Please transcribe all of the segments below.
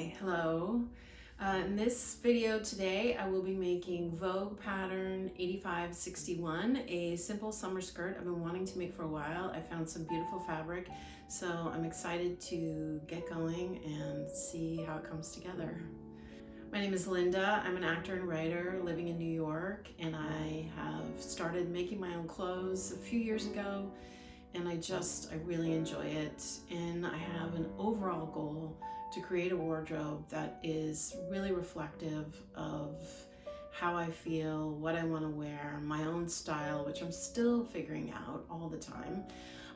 Hi, hello. In this video today, I will be making Vogue Pattern 8561, a simple summer skirt I've been wanting to make for a while. I found some beautiful fabric, so I'm excited to get going and see how it comes together. My name is Linda. I'm an actor and writer living in New York, and I have started making my own clothes a few years ago, and I really enjoy it. And I have an overall goal to create a wardrobe that is really reflective of how I feel, what I want to wear, my own style, which I'm still figuring out all the time.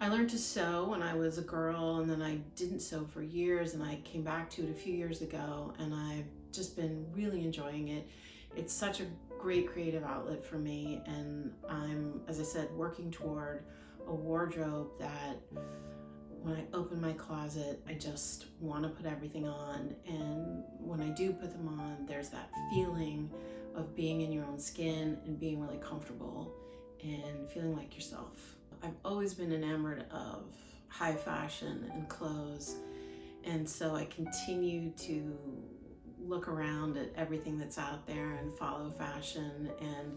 I learned to sew when I was a girl, and then I didn't sew for years, and I came back to it a few years ago, and I've just been really enjoying it. It's such a great creative outlet for me, and I'm, as I said, working toward a wardrobe that when I open my closet, I just want to put everything on, and when I do put them on, there's that feeling of being in your own skin and being really comfortable and feeling like yourself. I've always been enamored of high fashion and clothes, and so I continue to look around at everything that's out there and follow fashion and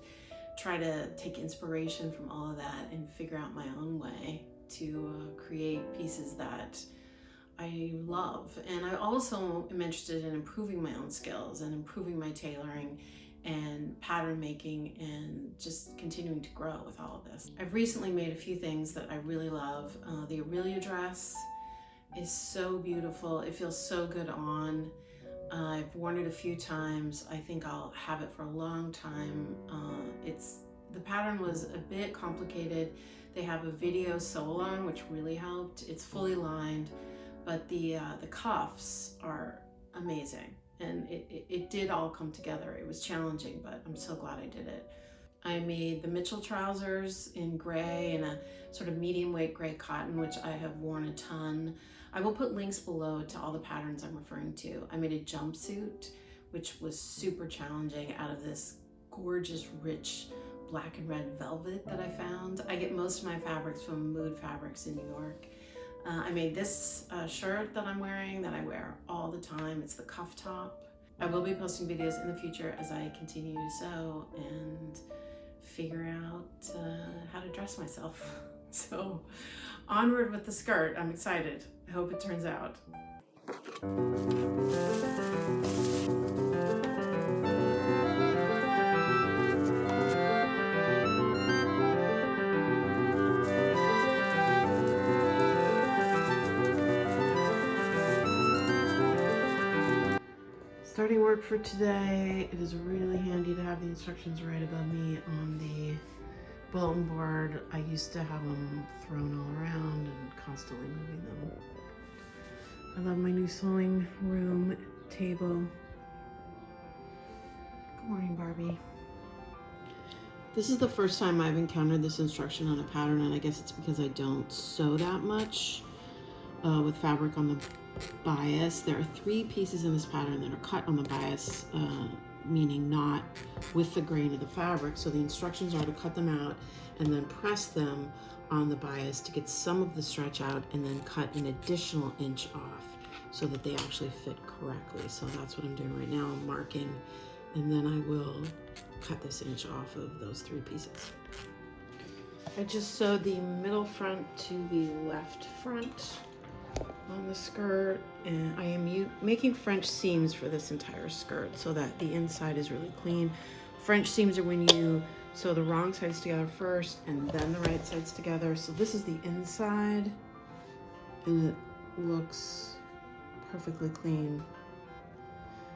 try to take inspiration from all of that and figure out my own way to create pieces that I love. And I also am interested in improving my own skills and improving my tailoring and pattern making and just continuing to grow with all of this. I've recently made a few things that I really love. The Aurelia dress is so beautiful. It feels so good on. I've worn it a few times. I think I'll have it for a long time. The pattern was a bit complicated. They have a video sew along, which really helped. It's fully lined, but the cuffs are amazing. And it did all come together. It was challenging, but I'm so glad I did it. I made the Mitchell trousers in gray and a sort of medium weight gray cotton, which I have worn a ton. I will put links below to all the patterns I'm referring to. I made a jumpsuit, which was super challenging, out of this gorgeous, rich black and red velvet that I found. I get most of my fabrics from Mood Fabrics in New York. I made this shirt that I'm wearing that I wear all the time. It's the cuff top. I will be posting videos in the future as I continue to sew and figure out how to dress myself. So onward with the skirt. I'm excited. I hope it turns out. Starting work for today. It is really handy to have the instructions right above me on the bulletin board. I used to have them thrown all around and constantly moving them. I love my new sewing room table. Good morning, Barbie. This is the first time I've encountered this instruction on a pattern, and I guess it's because I don't sew that much with fabric on the bias. There are 3 pieces in this pattern that are cut on the bias, meaning not with the grain of the fabric. So the instructions are to cut them out and then press them on the bias to get some of the stretch out, and then cut an additional inch off so that they actually fit correctly. So that's what I'm doing right now. I'm marking, and then I will cut this inch off of those 3 pieces. I just sewed the middle front to the left front on the skirt, and I am making French seams for this entire skirt so that the inside is really clean. French seams are when you sew the wrong sides together first and then the right sides together. So this is the inside, and it looks perfectly clean,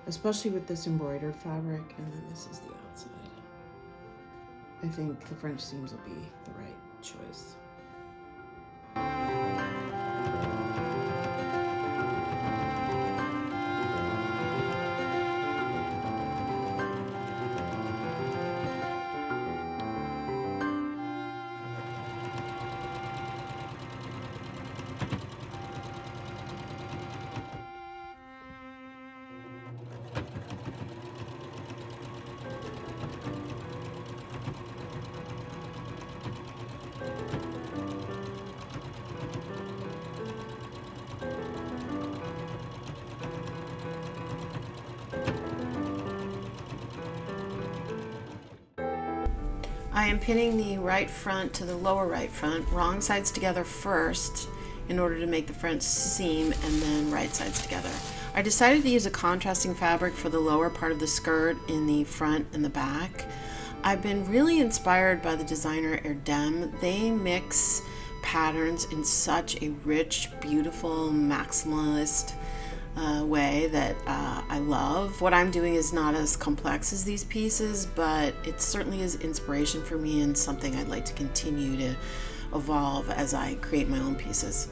especially with this embroidered fabric, and then this is the outside. I think the French seams will be the right choice. I am pinning the right front to the lower right front, wrong sides together first in order to make the front seam, and then right sides together. I decided to use a contrasting fabric for the lower part of the skirt in the front and the back. I've been really inspired by the designer Erdem. They mix patterns in such a rich, beautiful, maximalist way that I love. What I'm doing is not as complex as these pieces, but it certainly is inspiration for me and something I'd like to continue to evolve as I create my own pieces.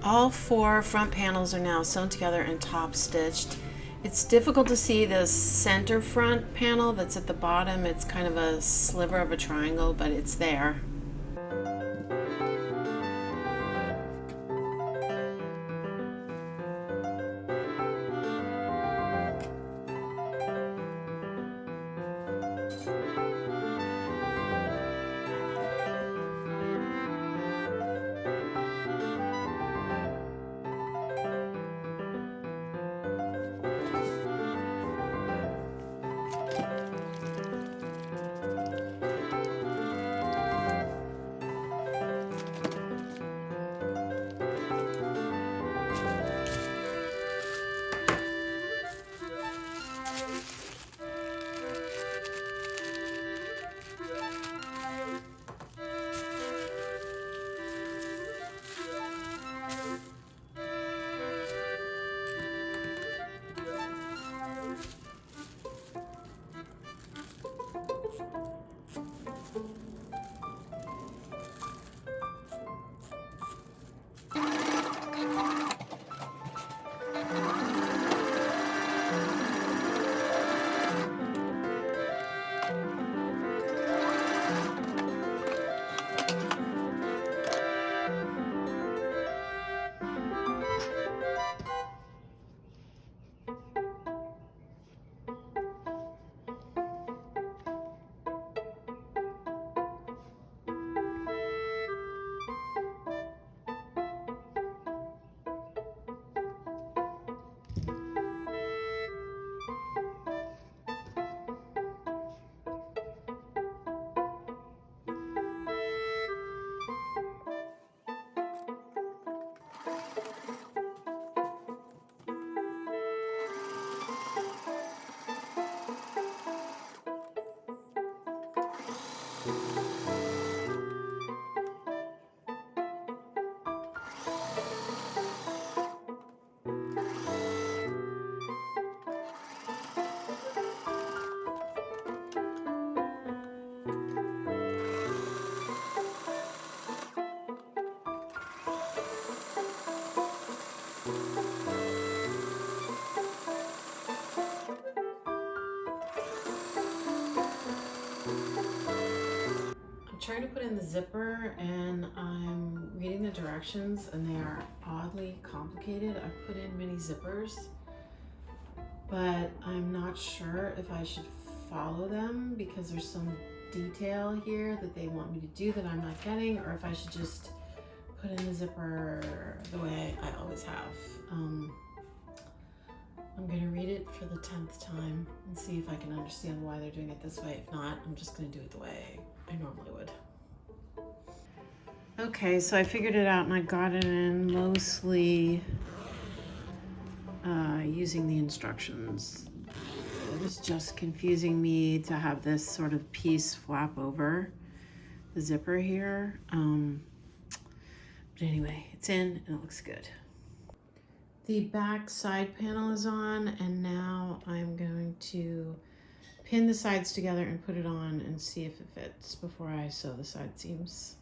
All 4 front panels are now sewn together and top stitched. It's difficult to see the center front panel that's at the bottom. It's kind of a sliver of a triangle, but it's there. Trying to put in the zipper, and I'm reading the directions and they are oddly complicated. I put in many zippers, but I'm not sure if I should follow them because there's some detail here that they want me to do that I'm not getting, or if I should just put in the zipper the way I always have. I'm gonna read it for the 10th time and see if I can understand why they're doing it this way. If not, I'm just gonna do it the way I normally would. Okay, so I figured it out and I got it in mostly using the instructions. It was just confusing me to have this sort of piece flap over the zipper here. But anyway, it's in and it looks good. The back side panel is on, and now I'm going to pin the sides together and put it on and see if it fits before I sew the side seams.